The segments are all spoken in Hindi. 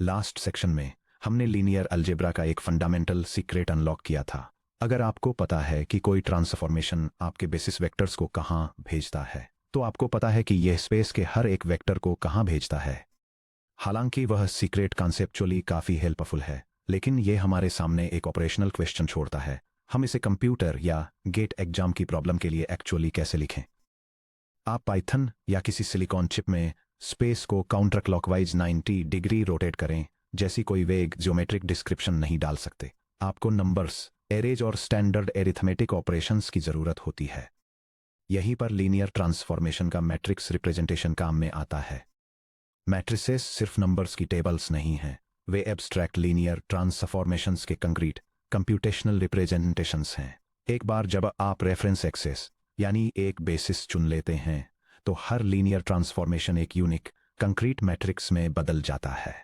लास्ट सेक्शन में हमने लीनियर अलजेब्रा का एक फंडामेंटल सीक्रेट अनलॉक किया था। अगर आपको पता है कि कोई ट्रांसफॉर्मेशन आपके बेसिस वेक्टर्स को कहाँ भेजता है, तो आपको पता है कि यह स्पेस के हर एक वेक्टर को कहाँ भेजता है। हालांकि वह सीक्रेट कॉन्सेप्चुअली काफ़ी हेल्पफुल है, लेकिन यह हमारे सामने एक ऑपरेशनल क्वेश्चन छोड़ता है। हम इसे कंप्यूटर या गेट एग्जाम की प्रॉब्लम के लिए एक्चुअली कैसे लिखें? आप पाइथन या किसी सिलिकॉन चिप में स्पेस को काउंटर क्लॉकवाइज 90 डिग्री रोटेट करें जैसी कोई वेग ज्योमेट्रिक डिस्क्रिप्शन नहीं डाल सकते। आपको नंबर्स, एरेज और स्टैंडर्ड एरिथमेटिक ऑपरेशंस की ज़रूरत होती है। यहीं पर लीनियर ट्रांसफॉर्मेशन का मैट्रिक्स रिप्रेजेंटेशन काम में आता है। मैट्रिसेस सिर्फ नंबर्स की टेबल्स नहीं हैं, वे एब्स्ट्रैक्ट लीनियर ट्रांसफॉर्मेशंस के कंक्रीट कंप्यूटेशनल रिप्रेजेंटेशंस हैं। एक बार जब आप रेफरेंस एक्सेस यानी एक बेसिस चुन लेते हैं, तो हर लीनियर ट्रांसफॉर्मेशन एक यूनिक कंक्रीट मैट्रिक्स में बदल जाता है।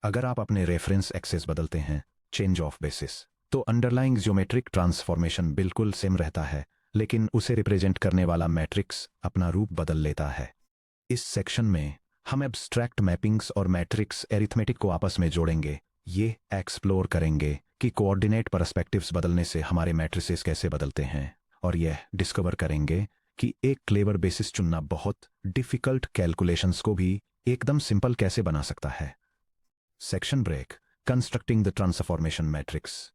अगर आप अपने रेफरेंस एक्सेस बदलते हैं, चेंज ऑफ बेसिस, तो अंडरलाइंग ज्योमेट्रिक ट्रांसफॉर्मेशन बिल्कुल सेम रहता है, लेकिन उसे रिप्रेजेंट करने वाला मैट्रिक्स अपना रूप बदल लेता है। इस सेक्शन में हम एब्स्ट्रैक्ट मैपिंग्स और मैट्रिक्स एरिथमेटिक को आपस में जोड़ेंगे। ये एक्सप्लोर करेंगे कि कोऑर्डिनेट पर्सपेक्टिव्स बदलने से हमारे मैट्रिसेस कैसे बदलते हैं, और यह डिस्कवर करेंगे कि एक क्लेवर बेसिस चुनना बहुत डिफिकल्ट कैलकुलेशंस को भी एकदम सिंपल कैसे बना सकता है। Section break, constructing the transformation matrix.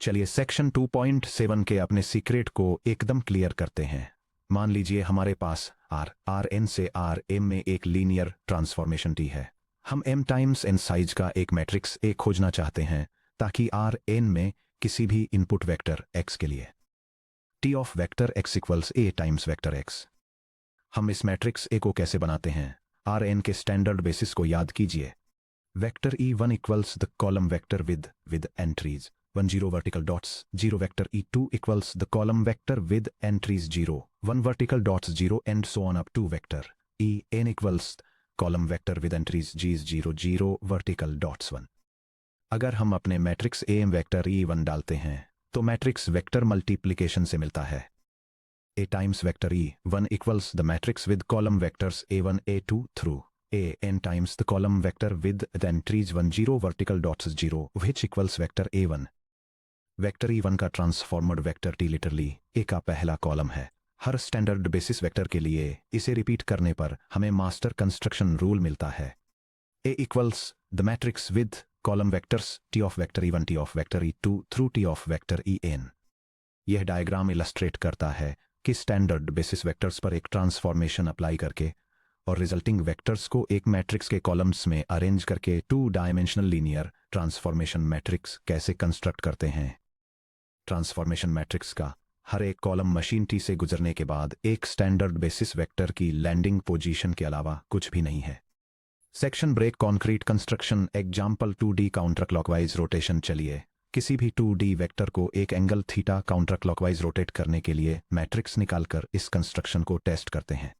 चलिए सेक्शन 2.7 के अपने सीक्रेट को एकदम क्लियर करते हैं। मान लीजिए हमारे पास आर एन से आर एम में एक लीनियर ट्रांसफॉर्मेशन टी है। हम m टाइम्स n साइज का एक मैट्रिक्स ए खोजना चाहते हैं, ताकि आर एन में किसी भी इनपुट वेक्टर x के लिए t of vector x equals a times vector x। हम इस मैट्रिक्स ए को कैसे बनाते हैं? आर एन के स्टैंडर्ड बेसिस को याद कीजिए। Vector e1 equals the column vector with entries 1 0 vertical dots 0, vector e2 equals the column vector with entries 0 1 vertical dots 0 and so on up to vector en equals column vector with entries g 0 0 vertical dots 1। अगर हम अपने मैट्रिक्स एम वेक्टर e1 डालते हैं, तो मैट्रिक्स वेक्टर मल्टीप्लिकेशन से मिलता है। a times vector e1 equals the matrix with column vectors a1 a2 through a n times the column vector with the entries 1 0 vertical dots 0 which equals vector a1। Vector e1 का ट्रांसफॉर्मड वेक्टर t लिटरली a का पहला कॉलम है। हर स्टैंडर्ड बेसिस वेक्टर के लिए इसे रिपीट करने पर हमें मास्टर कंस्ट्रक्शन रूल मिलता है। a equals the matrix with column vectors t of vector e1 t of vector e2 through t of vector en। यह डायग्राम इलस्ट्रेट करता है कि स्टैंडर्ड बेसिस वेक्टर्स पर एक ट्रांसफॉर्मेशन अप्लाई करके और रिजल्टिंग वेक्टर्स को एक मैट्रिक्स के कॉलम्स में अरेंज करके 2 डायमेंशनल लीनियर ट्रांसफॉर्मेशन मैट्रिक्स कैसे कंस्ट्रक्ट करते हैं। ट्रांसफॉर्मेशन मैट्रिक्स का हर एक कॉलम मशीन टी से गुजरने के बाद एक स्टैंडर्ड बेसिस वेक्टर की लैंडिंग पोजीशन के अलावा कुछ भी नहीं है। Section break, concrete construction example 2D counter clockwise rotation. चलिए किसी भी 2D वेक्टर को एक angle theta counter clockwise rotate करने के लिए मैट्रिक्स निकालकर इस कंस्ट्रक्शन को टेस्ट करते हैं।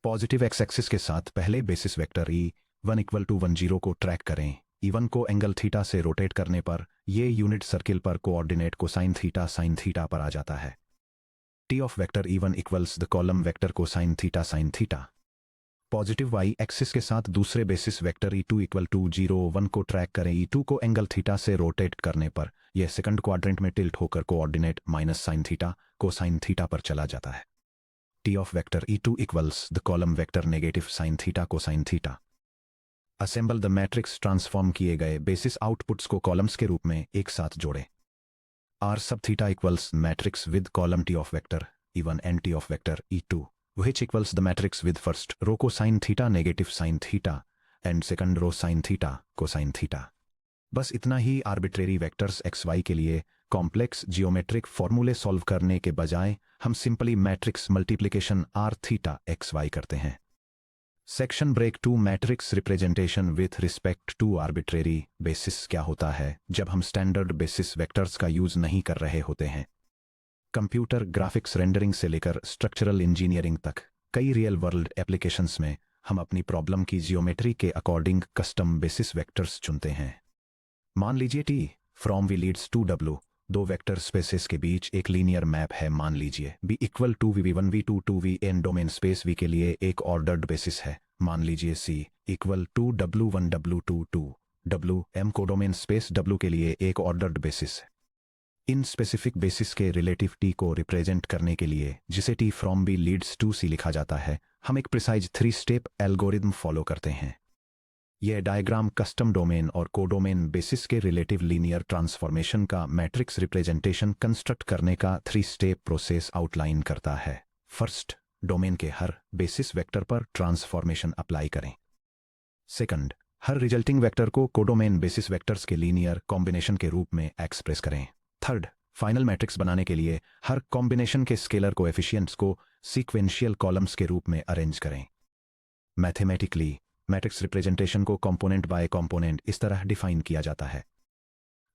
पॉजिटिव एक्स एक्सिस के साथ पहले basis vector e1 equal to 1 0 को ट्रैक करें। e1 को एंगल थीटा से रोटेट करने पर यह यूनिट सर्किल पर कोऑर्डिनेट को साइन थीटा पर आ जाता है। t of vector e1 equals the column vector को sine theta. Positive y axis के साथ दूसरे basis vector e2 equal to 0 1 को ट्रैक करें। e2 को एंगल थीटा से रोटेट करने पर यह सेकंड क्वाड्रेंट में टिल्ट होकर कोऑर्डिनेट माइनस साइन थीटा को साइन थीटा पर चला जाता है। t of vector e2 equals the column vector negative sine theta को sine theta. Assemble the matrix, transform किए गए बेसिस आउटपुट्स को कॉलम्स के रूप में एक साथ जोड़ें। r सब theta equals matrix with column t of vector e1 and t of vector e2 which equals the matrix with first row cosine theta negative sin theta and second row sin theta cosine theta। बस इतना ही। आर्बिट्रेरी वेक्टर्स x y के लिए कॉम्प्लेक्स जियोमेट्रिक फॉर्मूले सॉल्व करने के बजाय हम simply matrix multiplication r theta x y करते हैं। Section break 2, matrix representation with respect to arbitrary basis. क्या होता है जब हम स्टैंडर्ड बेसिस वेक्टर्स का यूज नहीं कर रहे होते हैं? कंप्यूटर ग्राफिक्स रेंडरिंग से लेकर स्ट्रक्चरल इंजीनियरिंग तक कई रियल वर्ल्ड एप्लीकेशंस में हम अपनी प्रॉब्लम की जियोमेट्री के अकॉर्डिंग कस्टम बेसिस वेक्टर्स चुनते हैं। मान लीजिए t from v leads to w, दो वेक्टर स्पेसेस के बीच एक लीनियर मैप है। मान लीजिए b equal to v1 v2 to vn। Domain space v के लिए एक ऑर्डर्ड बेसिस है। मान लीजिए C equal to W1 W2 W M codomain space W के लिए एक ऑर्डर्ड बेसिस है। इन स्पेसिफिक बेसिस के रिलेटिव T को रिप्रेजेंट करने के लिए, जिसे T from B leads to C लिखा जाता है, हम एक प्रिसाइज 3 स्टेप एल्गोरिदम फॉलो करते हैं। यह डायग्राम कस्टम डोमेन और कोडोमेन बेसिस के रिलेटिव लीनियर ट्रांसफॉर्मेशन का मैट्रिक्स रिप्रेजेंटेशन कंस्ट्रक्ट करने का 3 स्टेप प्रोसेस आउटलाइन करता है। फर्स्ट, डोमेन के हर बेसिस वेक्टर पर ट्रांसफॉर्मेशन अप्लाई करें। सेकंड, हर रिजल्टिंग वेक्टर को कोडोमेन बेसिस वेक्टर्स के लीनियर कॉम्बिनेशन के रूप में एक्सप्रेस करें। थर्ड, फाइनल मैट्रिक्स बनाने के लिए हर कॉम्बिनेशन के स्केलर कोएफिशिएंट्स को सीक्वेंशियल कॉलम्स के रूप में अरेंज करें। मैथमेटिकली मैट्रिक्स रिप्रेजेंटेशन को कंपोनेंट बाय कंपोनेंट इस तरह डिफाइन किया जाता है।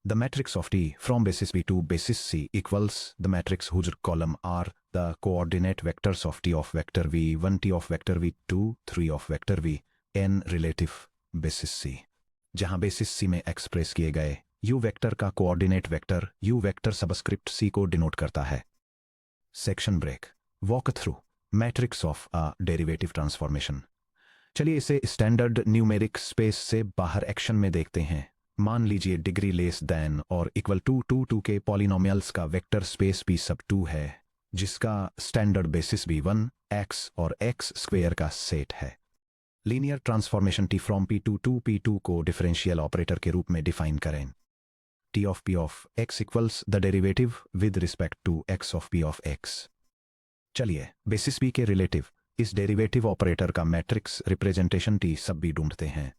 The matrix of T from basis B to basis C equals the matrix whose column are the coordinate vectors of T of vector V1 T of vector V2 3 of vector V n relative basis C, जहां बेसिस C में एक्सप्रेस किए गए U वेक्टर का coordinate vector U vector subscript C को डिनोट करता है। Section break. Walk through matrix of a derivative transformation. चलिए इसे स्टैंडर्ड न्यूमेरिक स्पेस से बाहर एक्शन में देखते हैं। मान लीजिए डिग्री लेस देन और इक्वल टू 2 के पॉलिनोमियल्स का वेक्टर स्पेस P सब 2 है, जिसका स्टैंडर्ड बेसिस B1 X और X स्क्वेयर का सेट है। Linear transformation T from P2 to P2 को डिफरेंशियल ऑपरेटर के रूप में डिफाइन करें। T of P of X equals the derivative with respect to X of P of X। चलिए बेसिस B के रिलेटिव इस डेरिवेटिव ऑपरेटर का matrix representation T sub B ढूंढते हैं।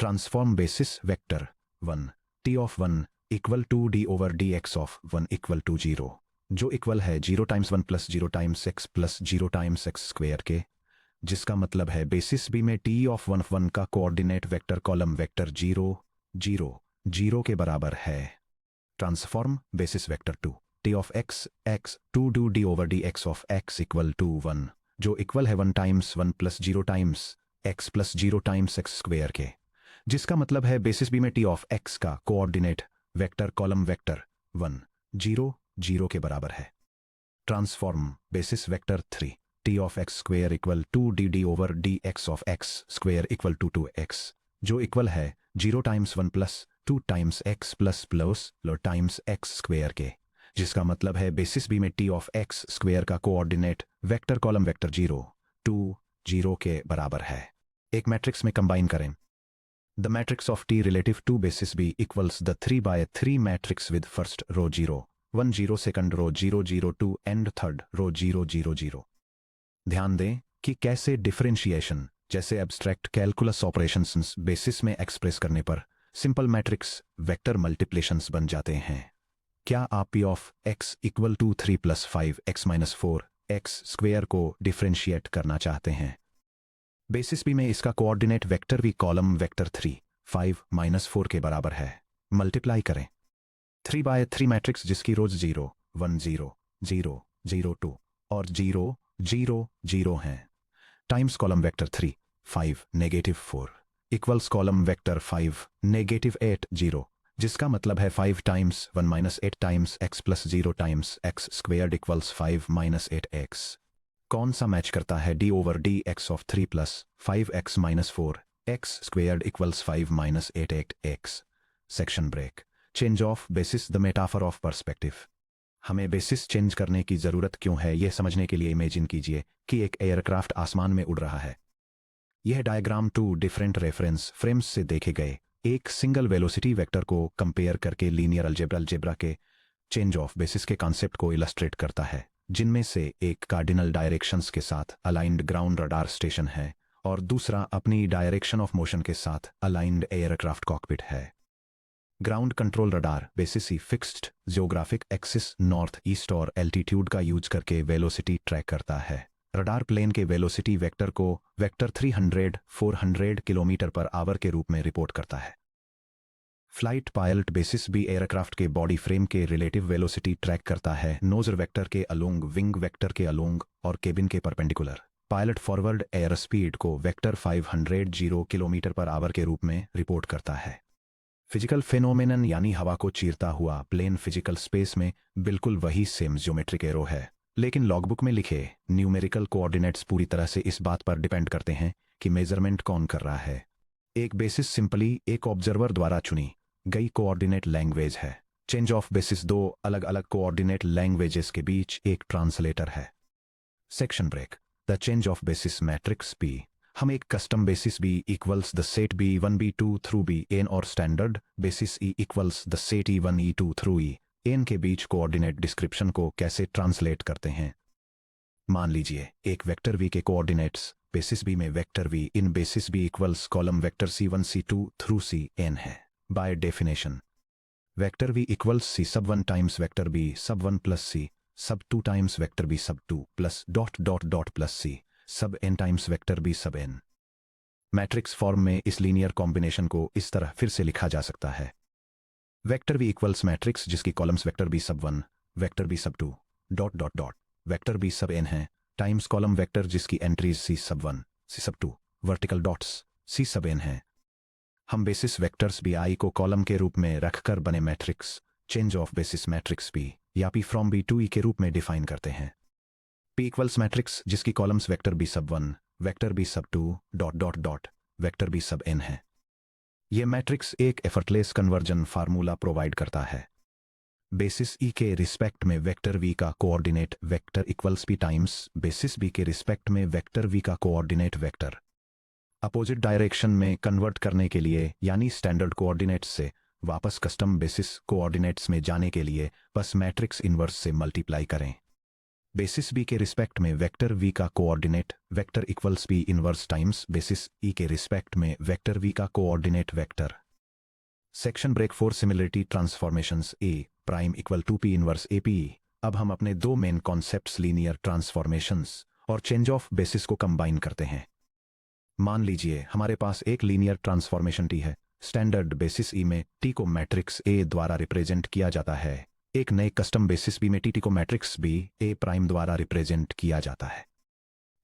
Transform basis vector 1 T of 1 equal to D over dx of 1 equal to 0, जो इक्वल है 0 times 1 plus 0 times x plus 0 times x square के, जिसका मतलब है बेसिस B में T ऑफ 1 का कोऑर्डिनेट वेक्टर कॉलम वेक्टर 0 0 0 के बराबर है। Transform basis vector 2 T of x x 2 D over dx of x equal to 1, जो इक्वल है 1 times 1 plus 0 times x plus 0 times x square के, जिसका मतलब है बेसिस B में T ऑफ x का कोऑर्डिनेट वेक्टर कॉलम वेक्टर 1 0 0 के बराबर है। Transform basis vector 3 T of x square equal to D over dx of x square equal to 2x, जो इक्वल है 0 times 1 plus 2 times x plus times x square के, जिसका मतलब है बेसिस B में T ऑफ x स्क्वेयर का कोऑर्डिनेट वेक्टर कॉलम वेक्टर 0 2 0 के बराबर है। एक मैट्रिक्स में कंबाइन करें। The matrix of T relative to basis B equals the 3x3 matrix with first row 0 1 0, second row 0 0 2 and third row 0 0 0। ध्यान दें कि कैसे डिफरेंशिएशन जैसे एब्स्ट्रैक्ट कैलकुलस ऑपरेशंस बेसिस में एक्सप्रेस करने पर सिंपल मैट्रिक्स वेक्टर मल्टीप्लिकेशंस बन जाते हैं। क्या आप P of x equal to 3 plus 5x minus 4 x square को डिफरेंशिएट करना चाहते हैं? बेसिस B में इसका coordinate vector V column vector 3 5 minus 4 के बराबर है। मल्टीप्लाई करें 3x3 मैट्रिक्स जिसकी रोज 0 1 0 0 0 2 और 0 0 0 हैं, times column vector 3 5 negative 4 equals column vector 5 negative 8 0, जिसका मतलब है 5 times 1 minus 8 times x plus 0 times x squared equals 5 minus 8x। कौन सा मैच करता है D over dx of 3 plus 5x minus 4 x squared equals 5 minus 8x। Section break. Change of basis the metaphor of perspective. हमें बेसिस चेंज करने की जरूरत क्यों है, यह समझने के लिए इमेजिन कीजिए कि एक एयरक्राफ्ट आसमान में उड़ रहा है। यह डायग्राम 2 डिफरेंट रेफरेंस फ्रेम्स से देखे गए एक सिंगल वेलोसिटी वेक्टर को कंपेयर करके लीनियर अलजेब्रा के चेंज ऑफ बेसिस के कॉन्सेप्ट को इलस्ट्रेट करता है, जिनमें से एक कार्डिनल डायरेक्शंस के साथ अलाइंड ग्राउंड रडार स्टेशन है और दूसरा अपनी डायरेक्शन ऑफ मोशन के साथ अलाइंड एयरक्राफ्ट कॉकपिट है। ग्राउंड कंट्रोल रडार बेसिस ही fixed geographic axis north east और एल्टीट्यूड का यूज करके वेलोसिटी ट्रैक करता है। रडार प्लेन के वेलोसिटी वेक्टर को वेक्टर 300-400 किलोमीटर पर आवर के रूप में रिपोर्ट करता है। Flight pilot basis B aircraft के बॉडी फ्रेम के रिलेटिव वेलोसिटी ट्रैक करता है नोजर वेक्टर के अलोंग, विंग वेक्टर के अलोंग और केबिन के perpendicular. Pilot forward air speed को वेक्टर 500 किलोमीटर पर आवर के रूप में रिपोर्ट करता है। फिजिकल फेनोमेनन यानी हवा को चीरता हुआ प्लेन फिजिकल स्पेस में बिल्कुल वही सेम ज्योमेट्रिक एरो है, लेकिन लॉगबुक में लिखे न्यूमेरिकल कोऑर्डिनेट्स पूरी तरह से इस बात पर डिपेंड करते हैं कि मेजरमेंट कौन कर रहा है। एक बेसिस सिंपली एक ऑब्जर्वर द्वारा चुनी गई कोऑर्डिनेट लैंग्वेज है। चेंज ऑफ बेसिस दो अलग अलग कोऑर्डिनेट लैंग्वेजेस के बीच एक ट्रांसलेटर है। Section break. The change of basis matrix P। हम एक custom basis B equals the set B1 B2 through Bn और standard basis E equals the set E1 E2 through En के बीच कोऑर्डिनेट डिस्क्रिप्शन को कैसे ट्रांसलेट करते हैं। मान लीजिए एक वेक्टर V के कोऑर्डिनेट्स बेसिस B में vector V in basis B equals column vector C1 C2 through Cn है। By definition vector V equals C sub 1 times vector B sub 1 plus C sub 2 times vector B sub 2 plus dot dot dot plus C sub n times vector B sub n। Matrix form में इस लीनियर कॉम्बिनेशन को इस तरह फिर से लिखा जा सकता है। वेक्टर V इक्वल्स मैट्रिक्स जिसकी columns vector B sub 1 vector B sub 2 dot dot dot vector B sub n है टाइम्स कॉलम वेक्टर जिसकी entries C sub 1 C sub 2 vertical dots C sub n है। हम बेसिस वेक्टर्स Bi को कॉलम के रूप में रखकर बने matrix change of basis matrix P या P from B to E के रूप में डिफाइन करते हैं। P इक्वल्स मैट्रिक्स जिसकी columns vector B sub 1 vector B sub 2 dot dot dot vector B sub n है। यह मैट्रिक्स एक एफर्टलेस कन्वर्जन फार्मूला प्रोवाइड करता है। बेसिस E के रिस्पेक्ट में वेक्टर V का coordinate vector equals P times basis B के रिस्पेक्ट में वेक्टर V का कोऑर्डिनेट वेक्टर। अपोजिट डायरेक्शन में कन्वर्ट करने के लिए यानी स्टैंडर्ड कोऑर्डिनेट्स से वापस कस्टम बेसिस कोऑर्डिनेट्स में जाने के लिए बस मैट्रिक्स इनवर्स से मल्टीप्लाई करें। बेसिस B के रिस्पेक्ट में वेक्टर V का coordinate vector equals P inverse times basis E के रिस्पेक्ट में वेक्टर V का coordinate vector. Section break for similarity transformations A prime equal to P inverse AP। अब हम अपने दो मेन कॉन्सेप्ट्स लीनियर ट्रांसफॉर्मेशंस और चेंज ऑफ बेसिस को कंबाइन करते हैं। मान लीजिए हमारे पास एक लीनियर ट्रांसफॉर्मेशन T है। स्टैंडर्ड बेसिस E में T को मैट्रिक्स A द्वारा रिप्रेजेंट किया जाता है। एक नए कस्टम बेसिस B में T को मैट्रिक्स B A प्राइम द्वारा रिप्रेजेंट किया जाता है।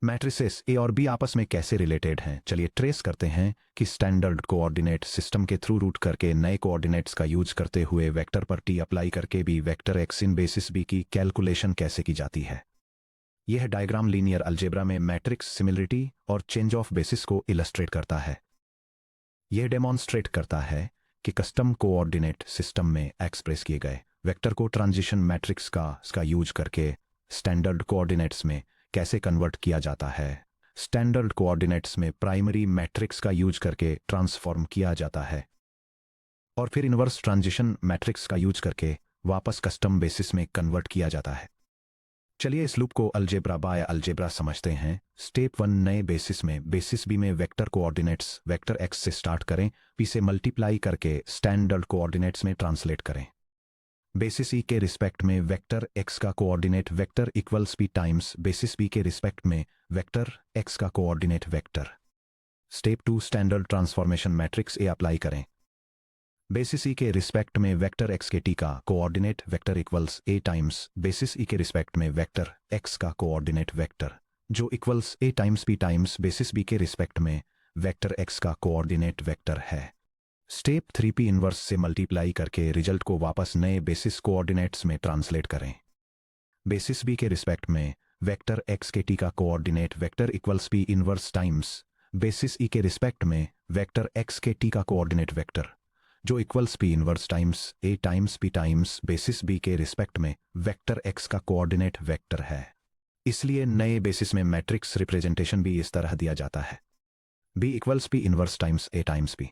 मैट्रिसेस A और B आपस में कैसे रिलेटेड हैं, चलिए ट्रेस करते हैं कि स्टैंडर्ड कोऑर्डिनेट सिस्टम के थ्रू रूट करके नए कोऑर्डिनेट्स का यूज करते हुए वेक्टर पर T अप्लाई करके भी वेक्टर X इन बेसिस B की कैलकुलेशन कैसे की जाती है। यह डायग्राम लीनियर अलजेब्रा में मैट्रिक्स सिमिलरिटी और चेंज ऑफ बेसिस को इलस्ट्रेट करता है। यह डेमॉन्स्ट्रेट करता है कि कस्टम कोऑर्डिनेट सिस्टम में एक्सप्रेस किए गए वेक्टर को ट्रांजिशन मैट्रिक्स का यूज करके स्टैंडर्ड कोऑर्डिनेट्स में कैसे कन्वर्ट किया जाता है। स्टैंडर्ड कोऑर्डिनेट्स में प्राइमरी मैट्रिक्स का यूज करके ट्रांसफॉर्म किया जाता है और फिर इनवर्स ट्रांजिशन मैट्रिक्स का यूज करके वापस कस्टम बेसिस में कन्वर्ट किया जाता है। चलिए इस लूप को अलजेब्रा बाय अलजेब्रा समझते हैं। स्टेप 1 नए बेसिस में बेसिस B में वेक्टर कोऑर्डिनेट्स वेक्टर X से स्टार्ट करें, P से मल्टीप्लाई करके स्टैंडर्ड कोऑर्डिनेट्स में ट्रांसलेट करें। बेसिस E के रिस्पेक्ट में वेक्टर X का coordinate vector equals P times basis B के रिस्पेक्ट में वेक्टर X का coordinate vector. Step 2 standard transformation matrix A apply करें। बेसिस E के रिस्पेक्ट में वेक्टर X के T का coordinate vector equals A times basis E के रिस्पेक्ट में वेक्टर X का कोऑर्डिनेट वेक्टर जो equals A times P times basis B के रिस्पेक्ट में वेक्टर X का कोऑर्डिनेट वेक्टर है। स्टेप 3 P इनवर्स से मल्टीप्लाई करके रिजल्ट को वापस नए बेसिस कोऑर्डिनेट्स में ट्रांसलेट करें। बेसिस B के रिस्पेक्ट में वेक्टर X के T का coordinate vector equals P inverse times basis E के रिस्पेक्ट में वेक्टर X के T का कोऑर्डिनेट वेक्टर जो equals P inverse times A times P times basis B के रिस्पेक्ट में वेक्टर X का कोऑर्डिनेट वेक्टर है। इसलिए नए बेसिस में मैट्रिक्स रिप्रेजेंटेशन भी इस तरह दिया जाता है। B equals P inverse times A times P।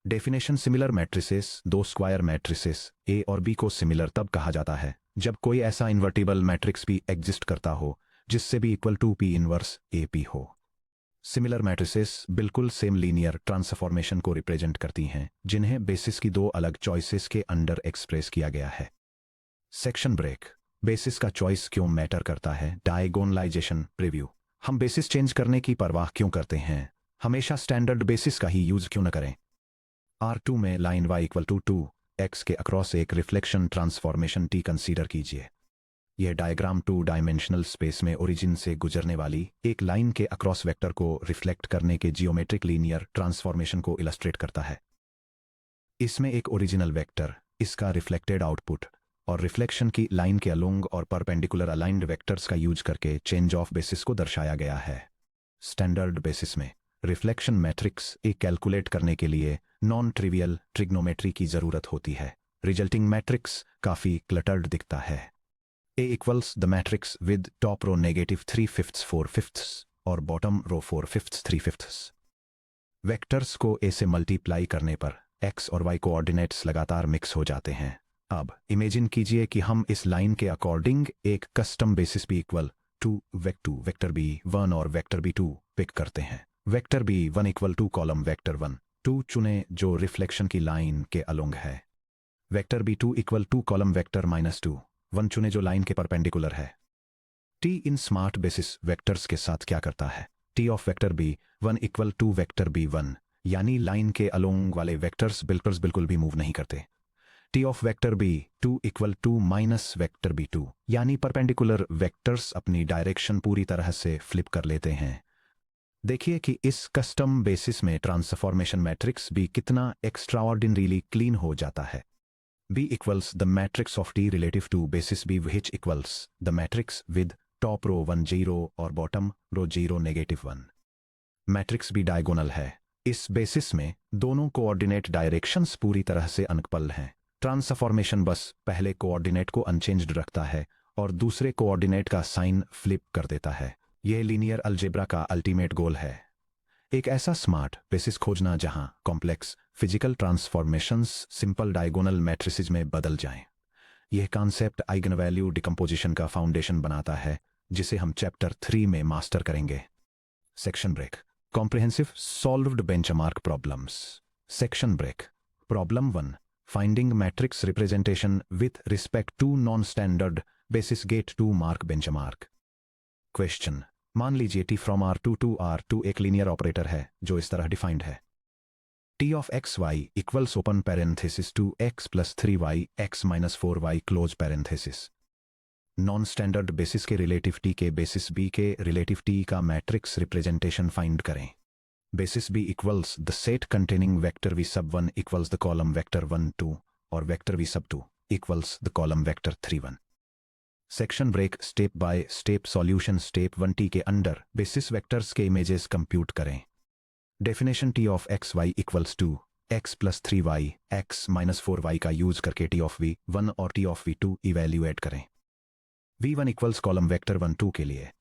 Definition similar matrices दो स्क्वायर मैट्रिसेस A और B को सिमिलर तब कहा जाता है जब कोई ऐसा इन्वर्टिबल मैट्रिक्स P एग्जिस्ट करता हो जिससे B equal to P inverse AP हो। सिमिलर मैट्रिसेस बिल्कुल सेम लीनियर ट्रांसफॉर्मेशन को रिप्रेजेंट करती हैं जिन्हें बेसिस की दो अलग चॉइसेस के अंडर एक्सप्रेस किया गया है। Section break. बेसिस का चॉइस क्यों मैटर करता है। Diagonalization preview. हम बेसिस चेंज करने की परवाह क्यों करते हैं, हमेशा स्टैंडर्ड बेसिस का ही यूज क्यों न करें। R2 में line y equal to 2x के अक्रॉस एक रिफ्लेक्शन ट्रांसफॉर्मेशन T कंसीडर कीजिए। यह डायग्राम 2 डायमेंशनल स्पेस में ओरिजिन से गुजरने वाली एक लाइन के अक्रॉस वेक्टर को रिफ्लेक्ट करने के जियोमेट्रिक लीनियर ट्रांसफॉर्मेशन को इलस्ट्रेट करता है। इसमें एक ओरिजिनल वेक्टर, इसका रिफ्लेक्टेड आउटपुट और रिफ्लेक्शन की लाइन के अलोंग और परपेंडिकुलर अलाइंड वेक्टर्स का यूज करके चेंज ऑफ बेसिस को दर्शाया गया है। स्टैंडर्ड बेसिस में रिफ्लेक्शन मैट्रिक्स ए कैलकुलेट करने के लिए नॉन ट्रिवियल ट्रिग्नोमेट्री की ज़रूरत होती है। रिजल्टिंग मैट्रिक्स काफ़ी क्लटर्ड दिखता है। A equals the matrix with top row negative 3/5 4/5 और बॉटम रो 4/5 3/5। वेक्टर्स को ए से मल्टीप्लाई करने पर एक्स और वाई कोऑर्डिनेट्स लगातार मिक्स हो जाते हैं। अब इमेजिन कीजिए कि हम इस लाइन के अकॉर्डिंग एक custom basis B equal to vector B 1 और वेक्टर बी 2 पिक करते हैं। Vector B 1 equal to column vector 1 2 चुने जो रिफ्लेक्शन की लाइन के अलोंग है। Vector B 2 equal to column vector -2 1 चुने जो लाइन के परपेंडिकुलर है। टी इन स्मार्ट बेसिस वेक्टर्स के साथ क्या करता है? T of vector B 1 equal to vector B 1 यानी लाइन के अलोंग वाले वेक्टर्स बिल्कुल भी मूव नहीं करते। T of vector B 2 equal to minus vector B 2 यानी परपेंडिकुलर वेक्टर्स अपनी डायरेक्शन पूरी तरह से फ्लिप कर लेते हैं। देखिए कि इस कस्टम बेसिस में ट्रांसफॉर्मेशन मैट्रिक्स बी कितना एक्स्ट्राऑर्डिनरीली क्लीन हो जाता है। B equals the matrix of T relative to basis B which equals the matrix with top row 1 0 और bottom row 0 -1। मैट्रिक्स भी डायगोनल है। इस बेसिस में दोनों कोऑर्डिनेट डायरेक्शंस पूरी तरह से अनकपल हैं। ट्रांसफॉर्मेशन बस पहले कोऑर्डिनेट को अनचेंज्ड रखता है और दूसरे कोऑर्डिनेट का साइन फ्लिप कर देता है। यह लीनियर अलजेब्रा का अल्टीमेट गोल है, एक ऐसा स्मार्ट बेसिस खोजना जहां complex physical transformations simple diagonal matrices में बदल जाएं। यह कॉन्सेप्ट आइगन वैल्यू डिकम्पोजिशन का फाउंडेशन बनाता है, जिसे हम चैप्टर 3 में मास्टर करेंगे। Section break. Comprehensive solved benchmark problems. Section break. Problem 1, finding matrix representation with respect to non standard basis GATE two mark benchmark. Question, मान लीजिए T from R2 to R2 एक लीनियर ऑपरेटर है जो इस तरह डिफाइंड है। T of x y equals open parenthesis two x plus 3y x minus 4y close parenthesis. Non standard basis के रिलेटिव T के बेसिस B के रिलेटिव T का मैट्रिक्स रिप्रेजेंटेशन फाइंड करें। Basis B equals the set containing vector v sub 1 equals the column vector 1 2 और vector v sub 2 equals the column vector 3 1। Section break. Step by step solution. Step 1, T के अंडर बेसिस वेक्टर्स के इमेजेस कंप्यूट करें। Definition T of x y equals two x plus 3y x minus 4y का यूज करके T ऑफ v1 और T ऑफ v2 इवेल्युएट करें। v1 इक्वल्स कॉलम वेक्टर 1 2 के लिए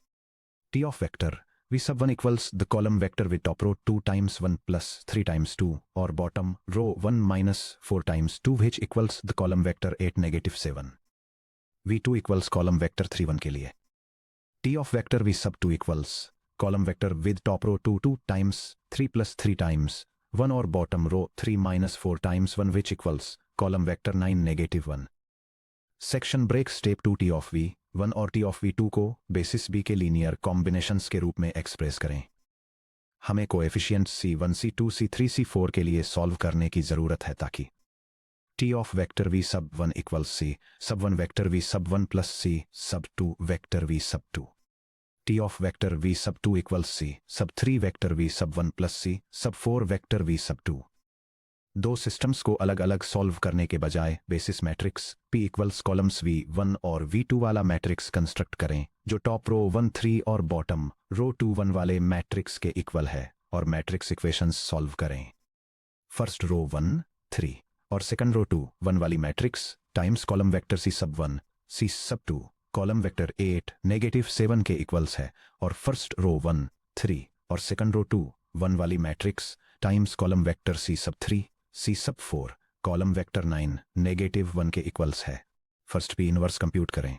T of vector v sub 1 equals the column vector with top row 2 times 1 plus 3 times 2 और bottom row 1 minus 4 times 2 which equals the column vector 8 -7। v2 equals column vector 3 1 के लिए T of vector v sub 2 equals column vector with top row 2 2 times 3 plus 3 times 1 और bottom row 3 minus 4 times 1 which equals column vector 9 -1। Section break. Step 2, T of v1 और T ऑफ v2 को बेसिस B के लीनियर कॉम्बिनेशंस के रूप में एक्सप्रेस करें। हमें coefficients C1 C2 C3 C4 के लिए सॉल्व करने की जरूरत है ताकि T of vector v sub 1 equals C sub 1 vector v sub 1 plus C sub 2 vector v sub 2। T of vector v sub 2 equals C सब 3 vector v sub 1 plus C सब 4 वेक्टर v सब 2। दो सिस्टम्स को अलग अलग सॉल्व करने के बजाय basis matrix P equals columns v1 और v2 वाला मैट्रिक्स कंस्ट्रक्ट करें जो टॉप रो 1 3 और बॉटम रो 2 1 वाले मैट्रिक्स के इक्वल है और मैट्रिक्स इक्वेशंस सॉल्व करें। फर्स्ट रो 1 3 और सेकंड रो 2 1 वाली matrix times column vector C sub 1 C sub 2 column vector 8 -7 के इक्वल्स है और फर्स्ट रो 1 3 और सेकंड रो 2 1 वाली matrix times column vector C सब 3 C सब 4 कॉलम वेक्टर 9 -1 के इक्वल्स है। फर्स्ट P इनवर्स कंप्यूट करें।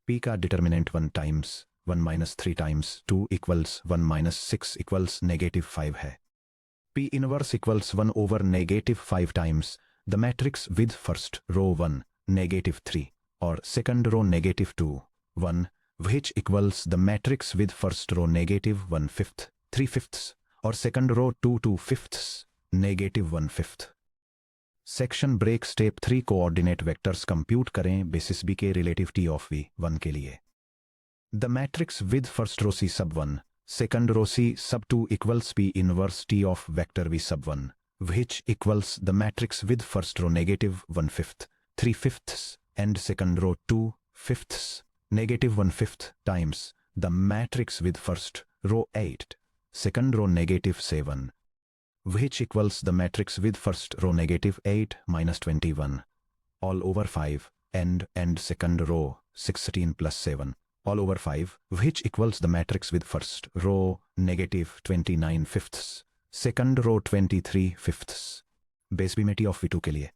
P का determinant 1 times 1 minus 3 times 2 equals 1 minus 6 equals -5 है। P inverse equals 1 over -5 times the matrix with first row 1 -3 और second row -2 1 which equals the matrix with first row -1/5 3/5 और second row 2 2/5 -1/5। Section break. Step 3, coordinate vectors compute करें बेसिस B के रिलेटिव T ऑफ v1 के लिए। The matrix with first row C sub 1 second row C sub 2 equals P inverse T of vector v sub 1 which equals the matrix with first row -1/5 3/5 and second row 2/5 -1/5 times the matrix with first row 8 second row negative 7, which equals the matrix with first row negative 8 minus 21 all over 5 and second row 16 plus 7 all over 5, which equals the matrix with first row negative 29 fifths, second row 23 fifths. Base B में T of V2 के लिए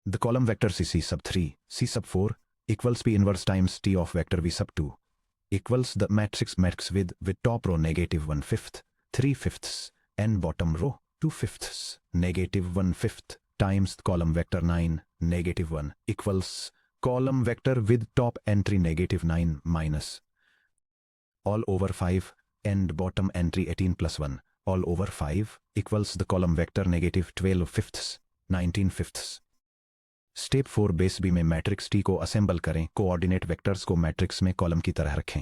the column vector C sub 3 C sub 4 equals P inverse times T of vector V sub 2 equals the matrix with top row negative 1 fifth 3 fifths and bottom row 2 fifths negative 1 fifth times column vector 9 negative 1 equals column vector with top entry negative 9 minus all over 5 and bottom entry 18 plus 1 all over 5 equals the column vector negative 12 fifths 19 fifths. Step 4 base B में मैट्रिक्स टी को असेंबल करें, कोऑर्डिनेट वेक्टर्स को मैट्रिक्स में कॉलम की तरह रखें।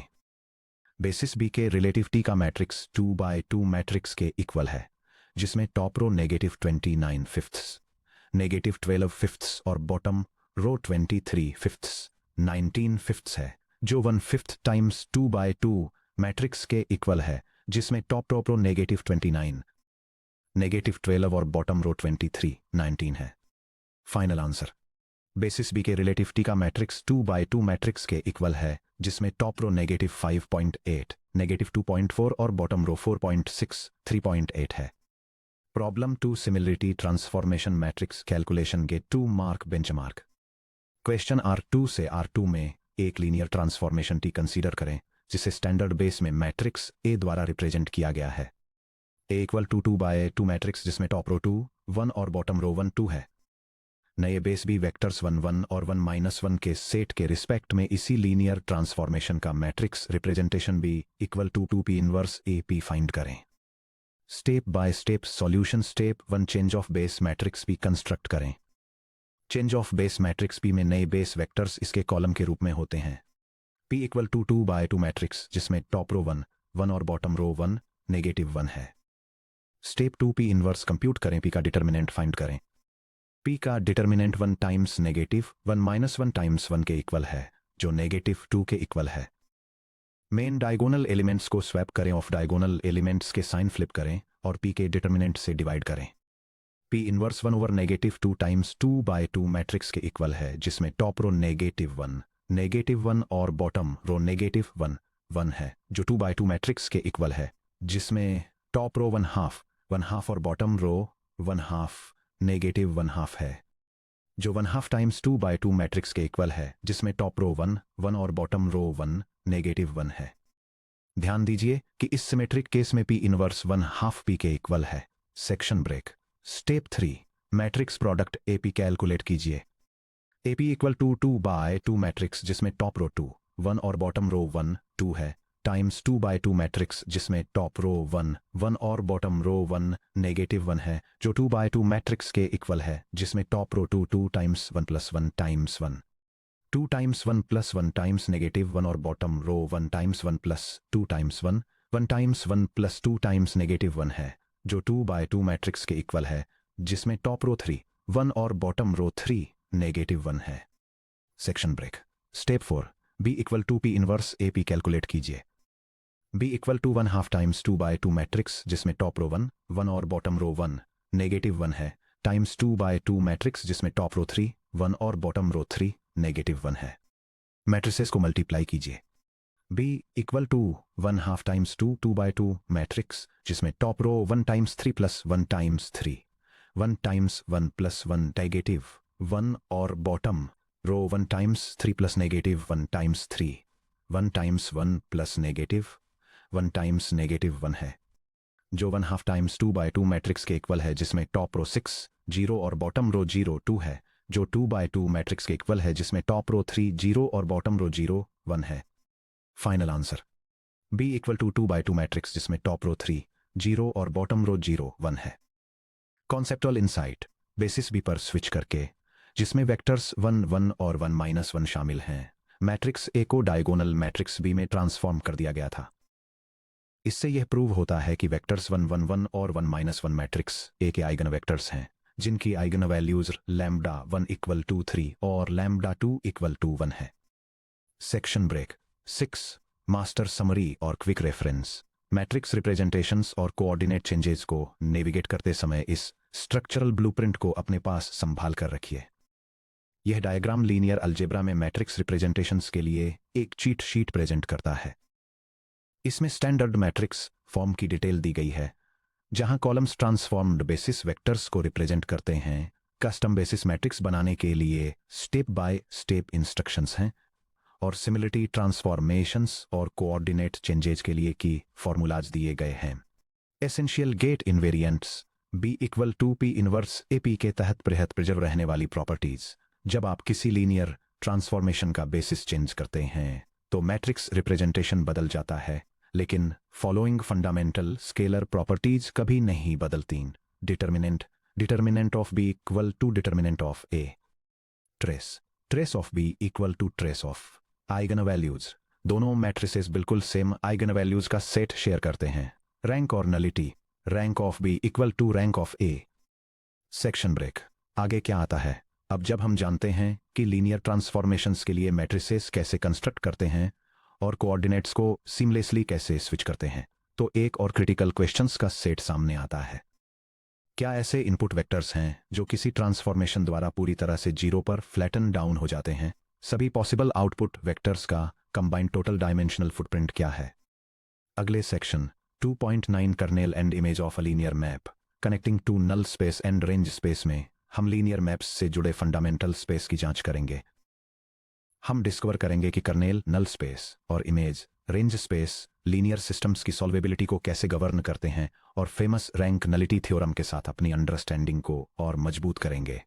बेसिस बी के रिलेटिव टी का मैट्रिक्स 2/2 मैट्रिक्स के इक्वल है, जिसमें top row negative 29 fifths negative 12 fifths और बॉटम रो 23 फिफ्थ्स 19 फिफ्थ्स है, जो 1/5 टाइम्स 2/2 मैट्रिक्स के इक्वल है, जिसमें टॉप रो नेगेटिव 29 नेगेटिव 12 और बॉटम रो 23 19 है। फाइनल आंसर बेसिस बी के रिलेटिव टी का मैट्रिक्स 2/2 मैट्रिक्स के इक्वल है, जिसमें टॉप रो नेगेटिव 5.8 नेगेटिव 2.4 और बॉटम रो 4.6 3.8 है। Problem 2 similarity transformation matrix calculation के 2 मार्क बेंचमार्क। क्वेश्चन R2 से R2 में एक लीनियर ट्रांसफॉर्मेशन टी कंसीडर करें, जिसे स्टैंडर्ड बेस में मैट्रिक्स ए द्वारा रिप्रेजेंट किया गया है। ए इक्वल टू 2/2 मैट्रिक्स जिसमें टॉप रो 2 1 और बॉटम रो 1 2 है। नए बेस बी वेक्टर्स 1 1 और 1-1 के सेट के रिस्पेक्ट में इसी लीनियर ट्रांसफॉर्मेशन का matrix representation B equal to 2p inverse A P find करें। Step by step solution. Step 1 change of base matrix P construct करें। Change of base matrix P में नए बेस वेक्टर्स इसके कॉलम के रूप में होते हैं। p इक्वल टू 2/2 मैट्रिक्स जिसमें टॉप रो 1 1 और बॉटम रो 1 नेगेटिव 1 है। स्टेप 2 p इनवर्स कंप्यूट करें, p का डिटर्मिनेंट फाइंड करें। p का डिटर्मिनेंट 1 टाइम्स नेगेटिव 1 - 1 टाइम्स 1 के इक्वल है, जो नेगेटिव 2 के इक्वल है। मेन डायगोनल एलिमेंट्स को स्वैप करें, ऑफ डायगोनल एलिमेंट्स के साइन फ्लिप करें और p के डिटर्मिनेंट से डिवाइड करें। p inverse 1 over negative 2 times 2/2 matrix के इक्वल है, जिसमें टॉप रो नेगेटिव 1 और बॉटम रो नेगेटिव 1 है, जो 2/2 मैट्रिक्स के इक्वल है, जिसमें टॉप रो 1/2 और बॉटम रो 1/2 नेगेटिव 1/2 है, जो 1/2 टाइम्स 2/2 मैट्रिक्स के इक्वल है, जिसमें टॉप रो 1 और बॉटम रो 1 नेगेटिव 1 है। ध्यान दीजिए कि इस सिमेट्रिक केस में p इनवर्स 1/2 p के इक्वल है। Section break. Step 3 matrix product AP calculate कीजिए। AP इक्वल टू 2/2 मैट्रिक्स जिसमें टॉप रो 2 1 और बॉटम रो 1 2 है, टाइम्स 2/2 मैट्रिक्स जिसमें टॉप रो 1 और बॉटम रो 1 नेगेटिव 1 है, जो 2/2 मैट्रिक्स के इक्वल है, जिसमें top row 2 times 1 + 1 times 1 2 times 1 + 1 times negative 1 और bottom row 1 times 1 + 2 times 1 times 1 + 2 times negative 1 है, जो 2/2 मैट्रिक्स के इक्वल है, जिसमें टॉप रो 1 और बॉटम रो 3 नेगेटिव 1 है। Section break. Step 4 b equal to p inverse AP calculate कीजिए। b equal to 1/2 times 2/2 matrix जिसमें टॉप रो 1 और बॉटम रो 1 नेगेटिव 1 है, टाइम्स 2/2 मैट्रिक्स जिसमें टॉप रो 1 और बॉटम रो 3 नेगेटिव 1 है। मैट्रिसेस को मल्टीप्लाई कीजिए। b equal to 1/2 times 2/2 matrix जिसमें top row 1 times 3 + 1 times 3 1 times 1 + 1 negative 1 और bottom row 1 times 3 + negative 1 times 3 1 times 1 + negative 1 times negative 1 है, जो 1/2 टाइम्स 2/2 मैट्रिक्स के इक्वल है, जिसमें टॉप रो 6 0 और बॉटम रो 0 2 है, जो 2/2 मैट्रिक्स के इक्वल है, जिसमें टॉप रो 3 0 और बॉटम रो 0 1 है। Final answer b equal to 2/2 matrix जिसमें टॉप रो 3 0 और बॉटम रो 0 1 है। Conceptual insight. बेसिस b पर स्विच करके, जिसमें वेक्टर्स 1 1 और 1 - 1 शामिल हैं, मैट्रिक्स a को डायगोनल मैट्रिक्स b में ट्रांसफॉर्म कर दिया गया था। इससे यह प्रूव होता है कि वेक्टर्स 1 1 1 और 1 - 1 मैट्रिक्स A के आइगन वेक्टर्स हैं, जिनकी आइगन वैल्यूज λ1 इक्वल टू 3 और λ2 इक्वल टू 1 है। Section break. 6 मास्टर समरी और क्विक रेफरेंस। मैट्रिक्स रिप्रेजेंटेशंस और कोऑर्डिनेट चेंजेस को नेविगेट करते समय इस स्ट्रक्चरल ब्लूप्रिंट को अपने पास संभाल कर रखिए। यह डायग्राम लीनियर अलजेब्रा में मैट्रिक्स रिप्रेजेंटेशंस के लिए एक चीट शीट प्रेजेंट करता है। इसमें स्टैंडर्ड मैट्रिक्स फॉर्म की डिटेल दी गई है, जहां कॉलम्स ट्रांसफॉर्म्ड बेसिस वेक्टर्स को रिप्रेजेंट करते हैं। कस्टम बेसिस मैट्रिक्स बनाने के लिए स्टेप बाय स्टेप इंस्ट्रक्शंस हैं और सिमिलरिटी ट्रांसफॉर्मेशंस और कोऑर्डिनेट चेंजेज के लिए की फॉर्मूलाज दिए गए हैं। Essential get invariants B equal to P inverse A P के तहत प्रिजर्व रहने वाली प्रॉपर्टीज। जब आप किसी लीनियर ट्रांसफॉर्मेशन का बेसिस चेंज करते हैं तो मैट्रिक्स रिप्रेजेंटेशन बदल जाता है, लेकिन फॉलोइंग फंडामेंटल स्केलर प्रॉपर्टीज कभी नहीं बदलती। Determinant of B equal to determinant of A. Trace of B equal to trace of eigenvalues. दोनों मैट्रिसेस बिल्कुल सेम आइगन वैल्यूज का सेट शेयर करते हैं। रैंक और nullity. Rank of B equal to rank of A. Section break. आगे क्या आता है? अब जब हम जानते हैं कि लीनियर ट्रांसफॉर्मेशंस के लिए मैट्रिसेस कैसे कंस्ट्रक्ट करते हैं और कोऑर्डिनेट्स को सीमलेसली कैसे स्विच करते हैं, तो एक और क्रिटिकल क्वेश्चंस का सेट सामने आता है। क्या ऐसे इनपुट वेक्टर्स हैं जो किसी ट्रांसफॉर्मेशन द्वारा पूरी तरह से जीरो पर फ्लैटन डाउन हो जाते हैं? सभी पॉसिबल आउटपुट वेक्टर्स का कंबाइंड टोटल डायमेंशनल फुटप्रिंट क्या है? अगले section 2.9 kernel and image of a linear map connecting to null space and range space में हम लीनियर मैप्स से जुड़े फंडामेंटल स्पेस की जांच करेंगे। हम डिस्कवर करेंगे कि कर्नेल, नल स्पेस और image range space linear systems की सॉल्वेबिलिटी को कैसे गवर्न करते हैं और फेमस रैंक नलिटी थ्योरम के साथ अपनी अंडरस्टैंडिंग को और मजबूत करेंगे।